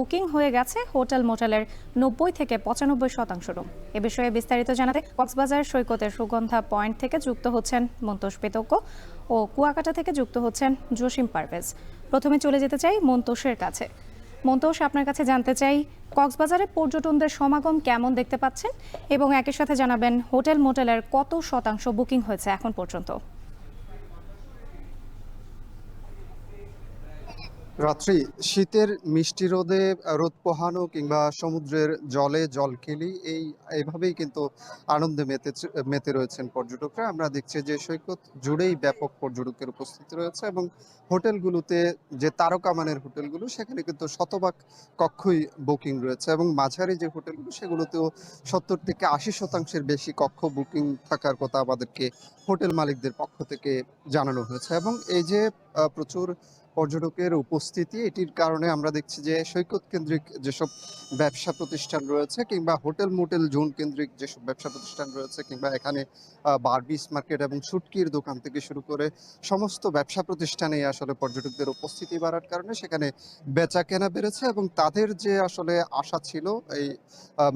Booking হয়ে গেছে hotel মোটেলের 90 থেকে 95% রুম। এ বিষয়ে বিস্তারিত জানাতে কক্সবাজার সৈকতের সুগন্ধা পয়েন্ট থেকে যুক্ত হচ্ছেন মন্তোষ পেতজ্ঞ ও কুয়াকাটা থেকে যুক্ত হচ্ছেন জসিম পারভেজ। প্রথমে চলে যেতে চাই মন্তোষের কাছে। মন্তোষ, আপনার কাছে জানতে চাই কক্সবাজারে পর্যটকদের সমাগম কেমন দেখতে পাচ্ছেন এবং একই সাথে জানাবেন হোটেল মোটেলের কত শতাংশ বুকিং হয়েছে এখন পর্যন্ত। রাত্রি শীতের মিষ্টি রোদে রোদ পোহানো কিংবা সমুদ্রের জলে জল খেলি এইভাবেই কিন্তু আনন্দে মেতে রয়েছেন পর্যটকরা। আমরা দেখছি যে সৈকত জুড়েই ব্যাপক পর্যটকের উপস্থিতি রয়েছে এবং হোটেলগুলোতে যে তারকা মানের হোটেলগুলো সেখানে কিন্তু শতভাগ কক্ষই বুকিং রয়েছে এবং মাঝারি যে হোটেলগুলো সেগুলোতেও 70 থেকে 80% বেশি কক্ষ বুকিং থাকার কথা আমাদেরকে হোটেল মালিকদের পক্ষ থেকে জানানো হয়েছে। এবং এই যে প্রচুর পর্যটকের উপস্থিতি, এটির কারণে আমরা দেখছি যে সৈকত কেন্দ্রিক যেসব ব্যবসা প্রতিষ্ঠান রয়েছে কিংবা হোটেল মোটেল জোন কেন্দ্রিক যেসব ব্যবসা প্রতিষ্ঠান রয়েছে কিংবা এখানে বারবিস মার্কেট এবং শুটকির দোকান থেকে শুরু করে সমস্ত ব্যবসা প্রতিষ্ঠানে আসলে পর্যটকদের উপস্থিতি বাড়ার কারণে সেখানে বেচা কেনা বেড়েছে এবং তাদের যে আসলে আশা ছিল এই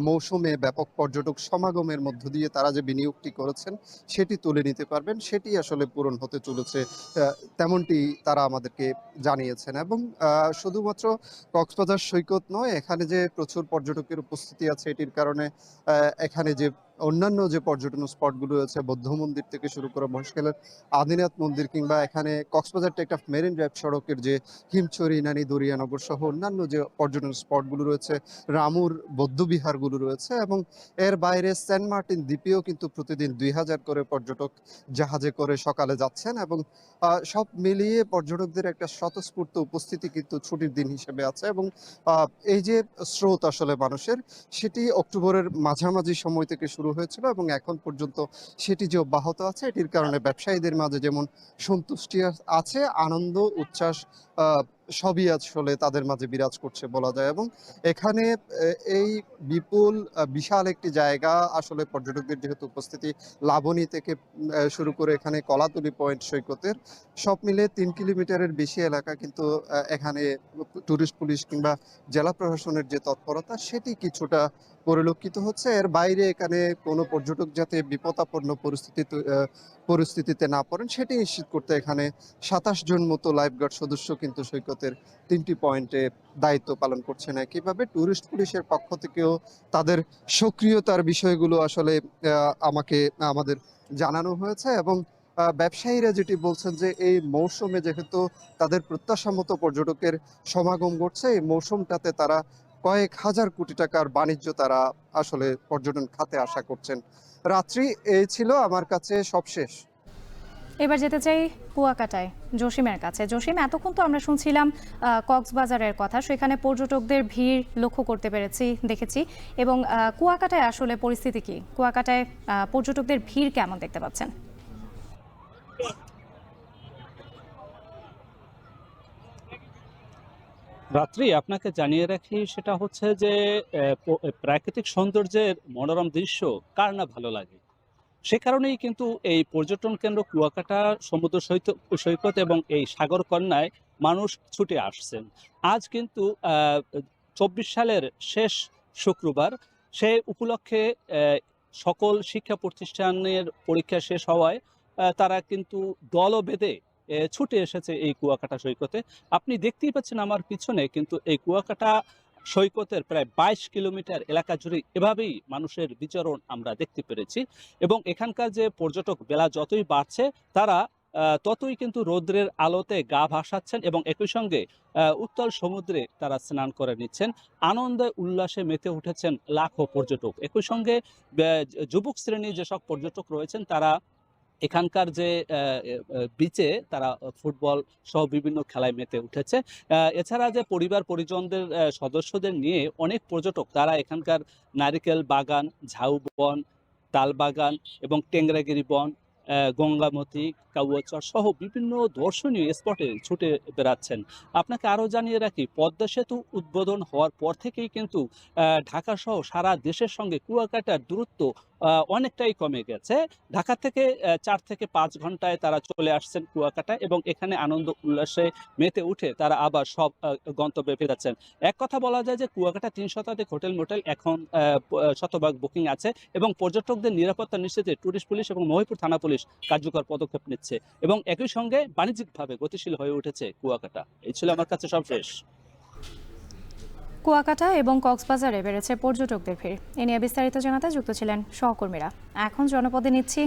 মৌসুমে ব্যাপক পর্যটক সমাগমের মধ্য দিয়ে তারা যে বিনিয়োগটি করেছেন সেটি তুলে নিতে পারবেন, সেটি আসলে পূরণ হতে চলেছে তেমনটি তারা আমাদেরকে জানিয়েছেন। এবং শুধুমাত্র কক্সবাজার সৈকত নয়, এখানে যে প্রচুর পর্যটকের উপস্থিতি আছে এটির কারণে এখানে যে অন্যান্য যে পর্যটন স্পটগুলো রয়েছে, বৌদ্ধ মন্দির থেকে শুরু করে মহেশখালের আদিনাথ মন্দির কিংবা এখানে কক্সবাজার টেকনাফ মেরিন ড্রাইভ সড়কের যে হিমছড়ি, ইনানি, দরিয়ানগর সহ অন্যান্য যে পর্যটন স্পটগুলো রয়েছে, রামুর বৌদ্ধবিহারগুলো রয়েছে এবং এর বাইরে সেন্ট মার্টিন দ্বীপেও কিন্তু প্রতিদিন 2000 করে পর্যটক জাহাজে করে সকালে যাচ্ছেন এবং সব মিলিয়ে পর্যটকদের একটা স্বতঃস্ফূর্ত উপস্থিতি কিন্তু ছুটির দিন হিসেবে আছে। এবং এই যে স্রোত আসলে মানুষের, সেটি অক্টোবরের মাঝামাঝি সময় থেকে শুরু হয়েছিল এবং এখন পর্যন্ত সেটি যে অব্যাহত আছে, এটির কারণে ব্যবসায়ীদের মাঝে যেমন সন্তুষ্টি আছে, আনন্দ উচ্ছ্বাস সবই আসলে তাদের মাঝে বিরাজ করছে বলা যায়। এবং এখানে এই বিপুল বিশাল একটি জায়গা আসলে পর্যটকদের যেহেতু উপস্থিতি, লাবণী থেকে শুরু করে এখানে কলাতলি পয়েন্ট সৈকতের সব মিলে 3 কিলোমিটারের বেশি এলাকা কিন্তু এখানে টুরিস্ট পুলিশ কিংবা জেলা প্রশাসনের যে তৎপরতা সেটি কিছুটা পরিলক্ষিত হচ্ছে। এর বাইরে এখানে কোনো পর্যটক যাতে বিপদাপন্ন পরিস্থিতিতে না পড়েন সেটি নিশ্চিত করতে এখানে 27 জন মতো লাইফগার্ড সদস্য কিন্তু সৈকতের 3টি পয়েন্টে দায়িত্ব পালন করছেন। একইভাবে টুরিস্ট পুলিশের পক্ষ থেকেও তাদের সক্রিয়তার বিষয়গুলো আসলে আমাদের জানানো হয়েছে। এবং ব্যবসায়ীরা যেটি বলছেন যে এই মৌসুমে যেহেতু তাদের প্রত্যাশা মতো পর্যটকের সমাগম ঘটছে, এই মৌসুমটাতে তারা কয়েক হাজার কোটি টাকার বাণিজ্য তারা আসলে পর্যটন খাতে আশা করছেন। রাত্রি এই ছিল আমার কাছে সবশেষ। এবার যেতে চাই কুয়াকাটায় জসিমের কাছে। জসিম, এতক্ষণ তো আমরা শুনছিলাম কক্সবাজারের কথা, সেখানে পর্যটকদের ভিড় লক্ষ্য করতে দেখেছি এবং কুয়াকাটায় আসলে পরিস্থিতি কি? কুয়াকাটায় পর্যটকদের ভিড় কেমন দেখতে পাচ্ছেন? রাত্রি আপনাকে জানিয়ে রাখি, সেটা হচ্ছে যে প্রাকৃতিক সৌন্দর্যের মনোরম দৃশ্য কার না ভালো লাগে। সে কারণেই কিন্তু এই পর্যটন কেন্দ্র কুয়াকাটা সমুদ্র সৈকত এবং এই সাগরকন্যায় মানুষ ছুটে আসছেন। আজ কিন্তু 24 সালের শেষ শুক্রবার, সে উপলক্ষে সকল শিক্ষা প্রতিষ্ঠানের পরীক্ষা শেষ হওয়ায় তারা কিন্তু দলবেঁধে ছুটে এসেছে এই কুয়াকাটা সৈকতে। আপনি দেখতেই পাচ্ছেন আমার পিছনে, কিন্তু এই কুয়াকাটা সৈকতের প্রায় 22 কিলোমিটার এলাকা জুড়ে এভাবেই মানুষের বিচরণ আমরা দেখতে পেরেছি। এবং এখানকার যে পর্যটক বেলা যতই বাড়ছে, তারা ততই কিন্তু রৌদ্রের আলোতে গা ভাসাচ্ছেন এবং একই সঙ্গে উত্তাল সমুদ্রে তারা স্নান করে নিচ্ছেন। আনন্দে উল্লাসে মেতে উঠেছেন লাখো পর্যটক। একই সঙ্গে যুবক শ্রেণীর যেসব পর্যটক রয়েছেন, তারা এখানকার যে বিচে তারা ফুটবল সহ বিভিন্ন খেলায় মেতে উঠেছে। এছাড়া যে পরিবার পরিজনদের সদস্যদের নিয়ে অনেক পর্যটক তারা এখানকার নারিকেল বাগান, ঝাউ বন, তাল বাগান এবং টেংরাগিরি বন, গঙ্গামতি, কাউয়াচর সহ বিভিন্ন দর্শনীয় স্পটে ছুটে বেড়াচ্ছেন। আপনাকে আরও জানিয়ে রাখি, পদ্মা সেতু উদ্বোধন হওয়ার পর থেকেই কিন্তু ঢাকা সহ সারা দেশের সঙ্গে কুয়াকাটার দূরত্ব অনেকটাই কমে গেছে। ঢাকা থেকে ৪ থেকে ৫ ঘন্টায় তারা চলে আসছেন কুয়াকাটা এবং এখানে আনন্দ উল্লাসে মেতে উঠে তারা আবার সব গন্তব্যে ফেরাচ্ছেন। এক কথা বলা যায় যে কুয়াকাটা ৩ শতাধিক হোটেল মোটেল এখন শতভাগ বুকিং আছে এবং পর্যটকদের নিরাপত্তা নিশ্চিতে টুরিস্ট পুলিশ এবং মহিপুর থানা পুলিশ কার্যকর পদক্ষেপ নিচ্ছে এবং একই সঙ্গে বাণিজ্যিকভাবে গতিশীল হয়ে উঠেছে কুয়াকাটা। এই ছিল আমার কাছে সবশেষ। কুয়াকাটা এবং কক্সবাজারে বেড়েছে পর্যটকদের ভিড়। এ নিয়ে বিস্তারিত জানাতে যুক্ত ছিলেন সহকর্মীরা। এখন জনপদে নিচ্ছি